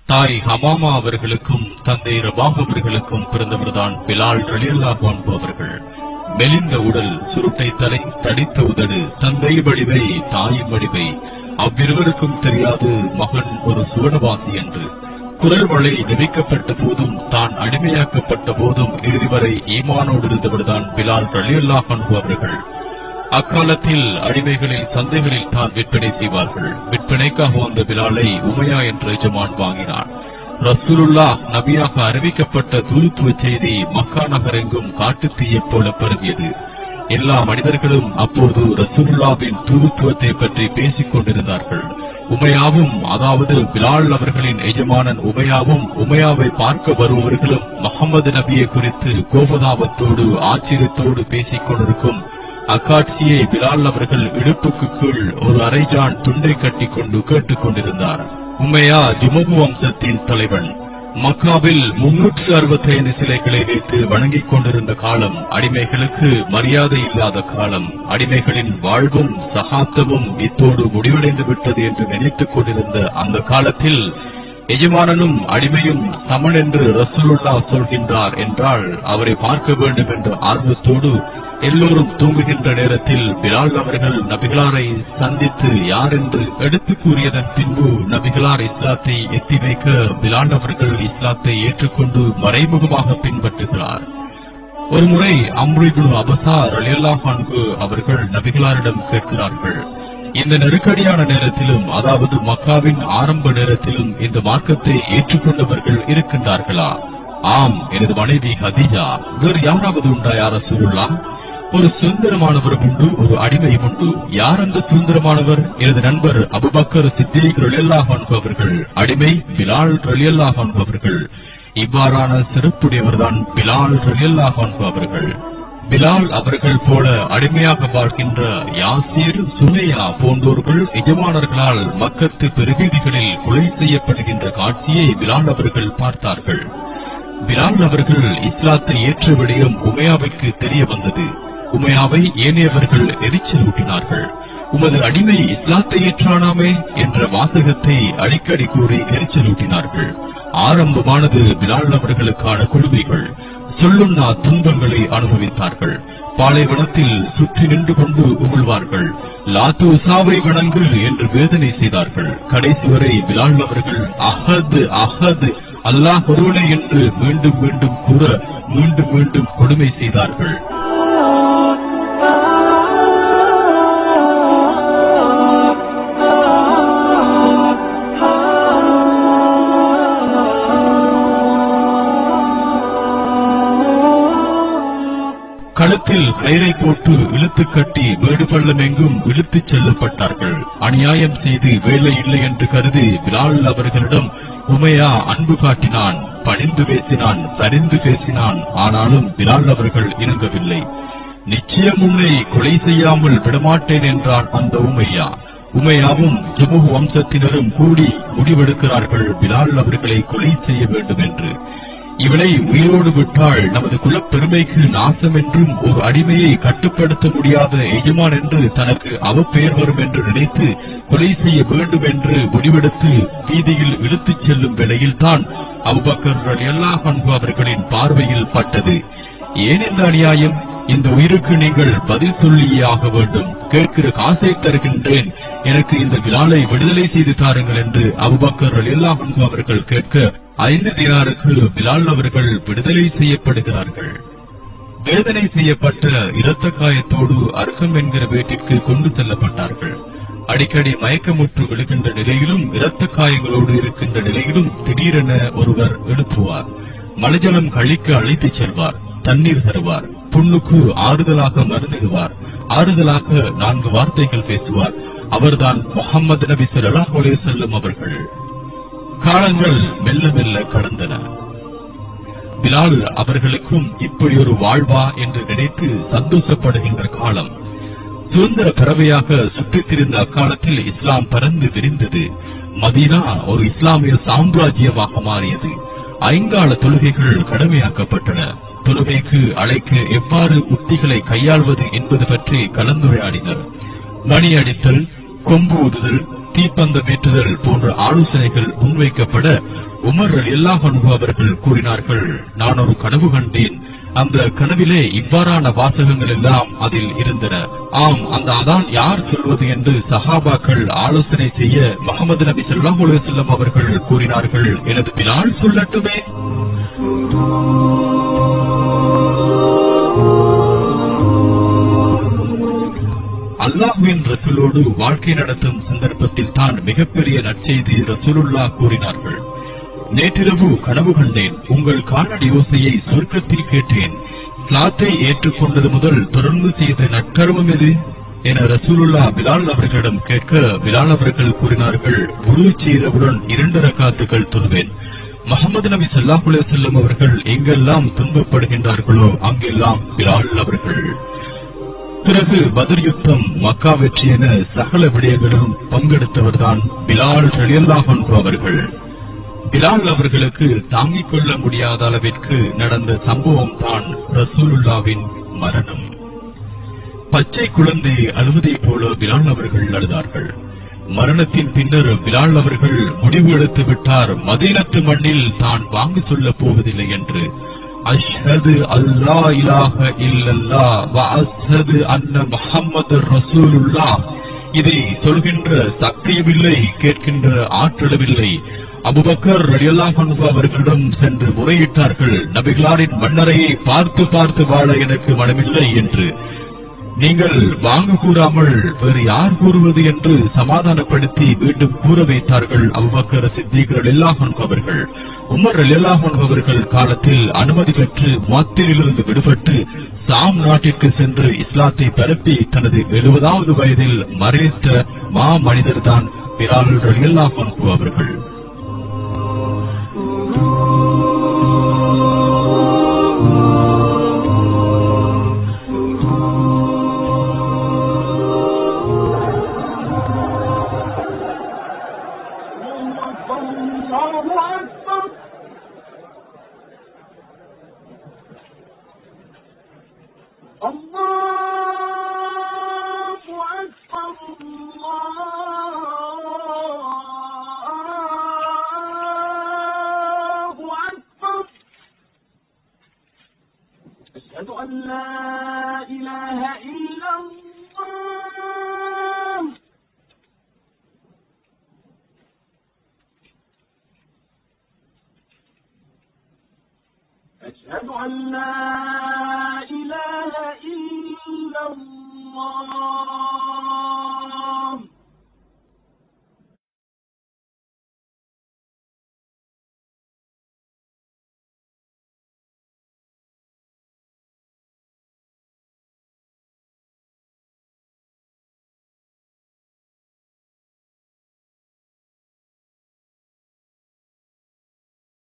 தாய் ஹமாமா அவர்களுக்கும் தந்தை ரபாப் அவர்களுக்கும் பிறந்தவர்தான் பிலால் ரலியல்லாஹு அன்ஹு அவர்கள். மெலிந்த உடல், சுருட்டை தலை, தடித்த உதடு, தந்தை வடிவை தாயின் வடிவை அவ்விருவருக்கும் தெரியாது மகன் ஒரு சுவனவாசி என்று. குரல் வளை நினைக்கப்பட்ட போதும் தான் அடிமையாக்கப்பட்ட போதும் இறுதி வரை ஈமானோடு இருந்தவர்தான் பிலால் ரலியல்லாஹு அன்ஹு அவர்கள். அக்காலத்தில் அடிமைகளை சந்தைகளில் தான் விற்பனை செய்வார்கள். விற்பனைக்காக வந்த பிலாலை உமையா என்ற எஜமான் வாங்கினார். ரசூலுல்லாஹ் நபியாக அறிவிக்கப்பட்ட தூதுத்துவ செய்தி மக்கா நகரெங்கும் காட்டு தீயைப் போல பரவியது. எல்லா மனிதர்களும் அப்போது ரசூலுல்லாஹ்வின் தூதுத்துவத்தை பற்றி பேசிக் கொண்டிருந்தார்கள். உமையாவும், அதாவது பிலால் அவர்களின் எஜமானன் உமையாவும், உமையாவை பார்க்க வருபவர்களும் முஹம்மது நபியை குறித்து கோபதாபத்தோடு ஆச்சரியத்தோடு பேசிக் கொண்டிருக்கும் அக்காட்சியை பிலால் அவர்கள் இடுப்புக்கு கீழ் ஒரு அரைஜான் துண்டை கட்டிக்கொண்டு கேட்டுக் கொண்டிருந்தார். உமையா ஜுமபு வம்சத்தின் தலைவன். மக்காவில் 365 சிலைகளை வைத்து வணங்கிக் கொண்டிருந்த காலம், அடிமைகளுக்கு மரியாதை இல்லாத காலம், அடிமைகளின் வாழ்வும் சகாப்தமும் இத்தோடு முடிவடைந்து விட்டது என்று நினைத்துக் கொண்டிருந்த அந்த காலத்தில் எஜமானனும் அடிமையும் சமன் என்று ரசூலுல்லாஹ் சொல்கின்றார் என்றால் அவரை பார்க்க வேண்டும் என்ற ஆர்வத்தோடு எல்லோரும் தூங்குகின்ற நேரத்தில் பிலால் அவர்கள் நபிகளாரை சந்தித்து யார் என்று எடுத்து கூறியதன் பின்பு நபிகளார் இஸ்லாத்தை எத்தி வைக்க பிலால் அவர்கள் இஸ்லாத்தை ஏற்றுக்கொண்டு மறைமுகமாக பின்பற்றுகிறார். ஒருமுறை அம்ரு இப்னு அபஸா ரலியல்லாஹு அன்ஹு அவர்கள் நபிகளாரிடம் கேட்கிறார்கள், இந்த நெருக்கடியான நேரத்திலும், அதாவது மக்காவின் ஆரம்ப நேரத்திலும் இந்த மார்க்கத்தை ஏற்றுக்கொண்டவர்கள் இருக்கின்றார்களா? ஆம், எனது மனைவி ஹதீஜா. வேறு யாராவது உண்டா யா ரசூலுல்லாஹ்? ஒரு சுதந்திரமானவர் உண்டு, ஒரு அடிமையும் உண்டு. யார் அந்த சுதந்திரமானவர்? எனது நண்பர் அபூபக்கர் சித்தீக் ரலியல்லாஹு அன்ஹு அவர்கள். அடிமை பிலால் ரலியல்லாஹு அன்ஹு அவர்கள். இவ்வாறான சிறப்புடையவர்தான் பிலால் ரலியல்லாஹு அன்ஹு அவர்கள். பிலால் அவர்கள் போல அடிமையாக பார்க்கின்ற யாசீர், சுமையா போன்றோர்கள் எஜமானர்களால் மக்கத்து பெருவீதிகளில் கொலை செய்யப்படுகின்ற காட்சியை பிலால் அவர்கள் பார்த்தார்கள். பிலால் அவர்கள் இஸ்லாத்தை ஏற்ற விடயம் உமையாவுக்கு தெரிய வந்தது. உமையாவை ஏனையவர்கள் எரிச்சல் ஊட்டினார்கள். உமது அடிமை இஸ்லாத்தை ஏற்றானாமே என்ற வாசகத்தை அடிக்கடி கூறி எரிச்சல் ஊட்டினார்கள். ஆரம்பமானது பிலால் அவர்களுக்கான கொடுமைகள். சொல்லுண்ணா துன்பங்களை அனுபவித்தார்கள். பாலைவனத்தில் சுற்றி நின்று கொண்டு உமிழ்வார்கள். லாத்து உசாவை வணங்கு என்று வேதனை செய்தார்கள். கடைசி வரை பிலால் அவர்கள் அஹத் அஹத், அல்லாஹ் ஒருவனே என்று மீண்டும் மீண்டும் கூற மீண்டும் மீண்டும் கொடுமை செய்தார்கள். களத்தில் கயிறை போட்டு இழுத்து கட்டி வேடு பள்ளம் எங்கும் இழுத்துச் செல்லப்பட்டார்கள். அநியாயம் செய்து வேலை இல்லை என்று கருதி பிலால் அவர்களிடம் உமையா அன்பு காட்டினான், பணிந்து பேசினான், சரிந்து பேசினான். ஆனாலும் பிலால் அவர்கள் இணங்கவில்லை. நிச்சயம் உன்னை கொலை செய்யாமல் விடமாட்டேன் என்றான் அந்த உமையா. உமையாவும் ஜுமஹு வம்சத்தினரும் கூடி முடிவெடுக்கிறார்கள் பிலால் அவர்களை கொலை செய்ய வேண்டும் என்று. இவளை உயிரோடு விட்டால் நமது குலப்பெருமைக்கு நாசம் என்றும் ஒரு அடிமையை கட்டுப்படுத்த முடியாத எஜமான் என்று தனக்கு அவப்பெயர் வரும் என்று நினைத்து கொலை செய்ய வேண்டும் என்று முடிவெடுத்து வீதியில் இழுத்துச் செல்லும் வேளையில் தான் அபூபக்கர் ரலியல்லாஹு அன்ஹு அவர்களின் பார்வையில் பட்டது. ஏன் இந்த அநியாயம்? இந்த உயிருக்கு நீங்கள் பதில் சொல்லியே ஆக வேண்டும். கேட்கிற காசை தருகின்றேன், எனக்கு இந்த பிலாலை விடுதலை செய்து தாருங்கள் என்று அபூபக்கர் ரலியல்லாஹு அன்ஹு அவர்கள் கேட்க 5 தினாருக்கு பிலால் அவர்கள் விடுதலை செய்யப்படுகிறார்கள். வேதனை செய்யப்பட்ட இரத்த காயத்தோடு அர்க்கம் என்கிற வீட்டிற்கு கொண்டு செல்லப்பட்டார்கள். அடிக்கடி மயக்கமுற்று விழுகின்ற நிலையிலும் இரத்த காயங்களோடு இருக்கின்ற நிலையிலும் திடீரென ஒருவர் எழுப்புவார். மலைஜலம் கழிக்க அழைத்துச் செல்வார், தண்ணீர் தருவார், புண்ணுக்கு ஆறுதலாக மருந்திடுவார், ஆறுதலாக 4 வார்த்தைகள் பேசுவார். அவர்தான் முஹம்மது நபி ஸல்லல்லாஹு அலைஹி வஸல்லம் அவர்கள். காலங்கள் மெல்ல மெல்ல கடந்தன. பிலால் அவர்களுக்கும் இப்படி ஒரு வாழ்வா என்று நினைத்து சந்தோஷப்படுகின்ற காலம். சுதந்திர பறவையாக சுற்றித் திரிந்த அக்காலத்தில் இஸ்லாம் பறந்து விரிந்தது. மதீனா ஒரு இஸ்லாமிய சாம்ராஜ்யமாக மாறியது. ஐங்கால தொழுகைகள் கடமையாக்கப்பட்டன. தொழுகைக்கு அழைக்க எவ்வாறு உத்திகளை கையாள்வது என்பது பற்றி கலந்துரையாடினர். மணி அடித்தல், கொம்பு ஊதுதல், தீப்பந்தமேற்றுதல் போன்ற ஆலோசனைகள் முன்வைக்கப்பட உமர் ரலியல்லாஹு அன்ஹு அவர்கள் கூறினார்கள், நான் ஒரு கனவு கண்டேன். அந்த கனவிலே இவ்வாறான வாசகங்கள் எல்லாம் அதில் இருந்தன. ஆம், அந்த அதான் யார் சொல்வது என்று சஹாபாக்கள் ஆலோசனை செய்ய முஹம்மது நபி ஸல்லல்லாஹு அலைஹி வஸல்லம் அவர்கள் கூறினார்கள், எனது பிலால் சொல்லட்டுமே. அல்லாஹ்வின் ரசூலோடு வாழ்க்கை நடத்தும் சந்தர்ப்பத்தில் தான் மிகப்பெரிய நற்செய்தி ரசூலுல்லாஹ் கூறினார்கள். நேற்றிரவு கனவு கண்டேன். உங்கள் காலடி ஓசையை சொர்க்கத்தில் கேட்டேன். இஸ்லாத்தை ஏற்றுக்கொண்டது முதல் தொடர்ந்து செய்த நற்கர்மம் எது என ரசூலுல்லாஹ் பிலால் அவர்களிடம் கேட்க, பிலால் அவர்கள் கூறினார்கள், உரு செய்தவுடன் 2 ரக்காத்துகள் தொழுவேன். முஹம்மது நபி ஸல்லல்லாஹு அலைஹி வஸல்லம் அவர்கள் எங்கெல்லாம் துன்பப்படுகின்றார்களோ அங்கெல்லாம் பிலால் அவர்கள். பிறகு பத்ர் யுத்தம், மக்கா வெற்றி என சகல விடயங்களும் பங்கெடுத்தவர்தான் பிலால் ரலியல்லாஹு அன்ஹு அவர்கள். பிலால் அவர்களுக்கு தாங்கிக் கொள்ள முடியாத அளவிற்கு நடந்த சம்பவம் தான் ரசூலுல்லாவின் மரணம். பச்சை குழந்தை அழுவதை போல பிலால் அவர்கள் அழுதார்கள். மரணத்தின் பின்னர் பிலால் அவர்கள் முடிவு எடுத்து விட்டார், மதீனத்து மண்ணில் தான் வாங்க சொல்ல போவதில்லை என்று. அஷ்ஹது அல்லா இலாஹ இல்லல்லாஹ் வ அஷ்ஹது அன்ன முஹம்மதுர் ரசூலுல்லாஹ். இதை சொல்கின்ற சக்தியுமில்லை, கேட்கின்ற ஆற்றலுமில்லை. அபூபக்கர் ரலியல்லாஹு அன்ஹு அவர்களிடம் சென்று முறையிட்டார்கள், நபிகளாரின் மன்னரையை பார்த்து பார்த்து வாழ எனக்கு மனமில்லை என்று. நீங்கள் வாங்க கூறாமல் வேறு யார் கூறுவது என்று சமாதானப்படுத்தி மீண்டும் கூற வைத்தார்கள் அபூபக்கர் சித்திக் ரலியல்லாஹு அன்ஹு அவர்கள். உமர் ரலியல்லாஹு அன்ஹு அவர்கள் காலத்தில் அனுமதி பெற்று முஅத்திலிருந்து விடுபட்டு சாம் நாட்டிற்கு சென்று இஸ்லாத்தை பரப்பி தனது 70வது வயதில் மரணித்த மா மனிதர்தான் பிலால் ரலியல்லாஹு அன்ஹு அவர்கள். أشهد أن لا إله إلا الله. أشهد أن لا إله إلا الله.